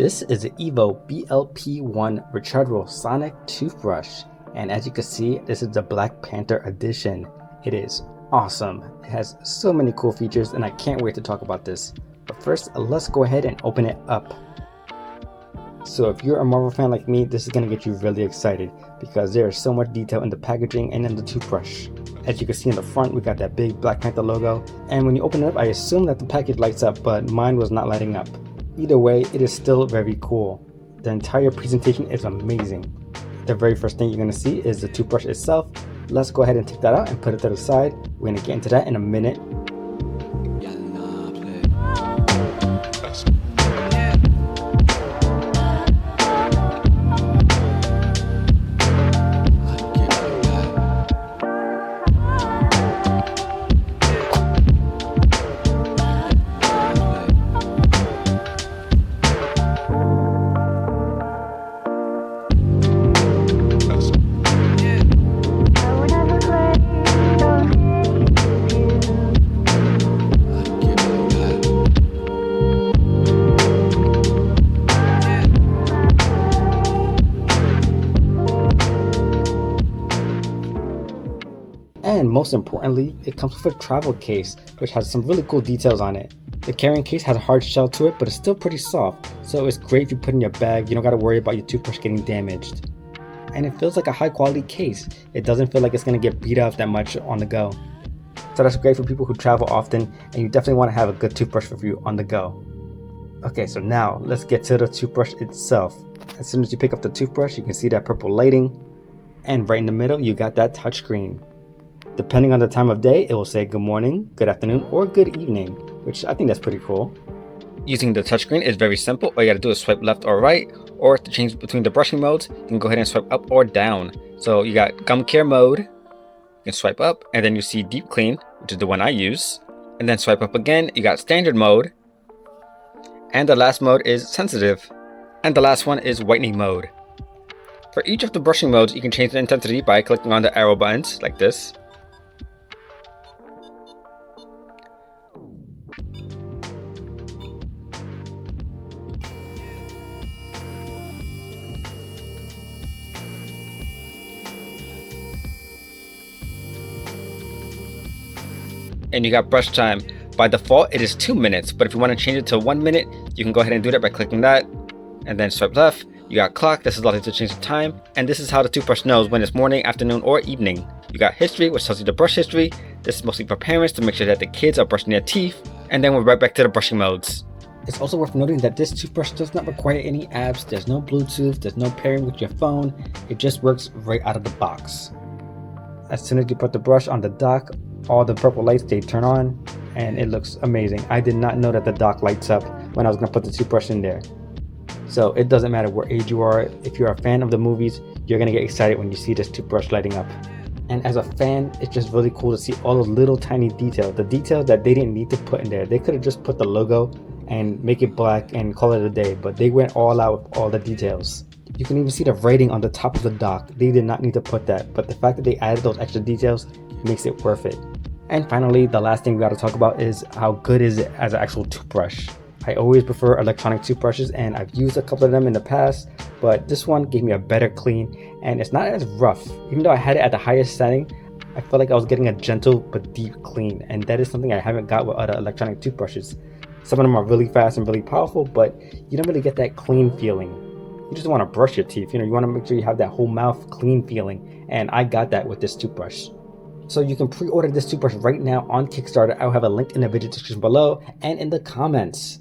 This is the EVO BLP-1 Rechargeable Sonic Toothbrush, and as you can see, this is the Black Panther edition. It is awesome. It has so many cool features and I can't wait to talk about this. But first, let's go ahead and open it up. So if you're a Marvel fan like me, this is going to get you really excited because there is so much detail in the packaging and in the toothbrush. As you can see in the front, we got that big Black Panther logo, and when you open it up, I assume that the package lights up, but mine was not lighting up. Either way, it is still very cool. The entire presentation is amazing. The very first thing you're going to see is the toothbrush itself. Let's go ahead and take that out and put it to the side. We're going to get into that in a minute. And most importantly, it comes with a travel case, which has some really cool details on it. The carrying case has a hard shell to it, but it's still pretty soft, so it's great if you put it in your bag. You don't gotta worry about your toothbrush getting damaged. And it feels like a high quality case. It doesn't feel like it's gonna get beat up that much on the go. So that's great for people who travel often, and you definitely wanna have a good toothbrush with you on the go. Okay, so now let's get to the toothbrush itself. As soon as you pick up the toothbrush, you can see that purple lighting, and right in the middle, you got that touchscreen. Depending on the time of day, it will say good morning, good afternoon, or good evening, which I think that's pretty cool. Using the touchscreen is very simple. All you gotta do is swipe left or right, or to change between the brushing modes, you can go ahead and swipe up or down. So you got gum care mode, you can swipe up, and then you see deep clean, which is the one I use. And then swipe up again, you got standard mode. And the last mode is sensitive. And the last one is whitening mode. For each of the brushing modes, you can change the intensity by clicking on the arrow buttons like this. And you got brush time. By default, it is 2 minutes, but if you want to change it to 1 minute, you can go ahead and do that by clicking that, and then swipe left. You got clock. This allows you to change the time, and this is how the toothbrush knows when it's morning, afternoon, or evening. You got history, which tells you the brush history. This is mostly for parents to make sure that the kids are brushing their teeth, and then we're right back to the brushing modes. It's also worth noting that this toothbrush does not require any apps. There's no Bluetooth, there's no pairing with your phone. It just works right out of the box. As soon as you put the brush on the dock, all the purple lights, they turn on, and it looks amazing. I did not know that the dock lights up when I was gonna put the toothbrush in there. So it doesn't matter what age you are. If you're a fan of the movies, you're gonna get excited when you see this toothbrush lighting up. And as a fan, it's just really cool to see all those little tiny details, the details that they didn't need to put in there. They could have just put the logo and make it black and call it a day, but they went all out with all the details. You can even see the writing on the top of the dock. They did not need to put that, but the fact that they added those extra details makes it worth it. And finally, the last thing we gotta talk about is how good is it as an actual toothbrush. I always prefer electronic toothbrushes, and I've used a couple of them in the past, but this one gave me a better clean, and it's not as rough. Even though I had it at the highest setting, I felt like I was getting a gentle but deep clean, and that is something I haven't got with other electronic toothbrushes. Some of them are really fast and really powerful, but you don't really get that clean feeling. You just want to brush your teeth, you want to make sure you have that whole mouth clean feeling, and I got that with this toothbrush. So you can pre-order this toothbrush right now on Kickstarter. I'll have a link in the video description below and in the comments.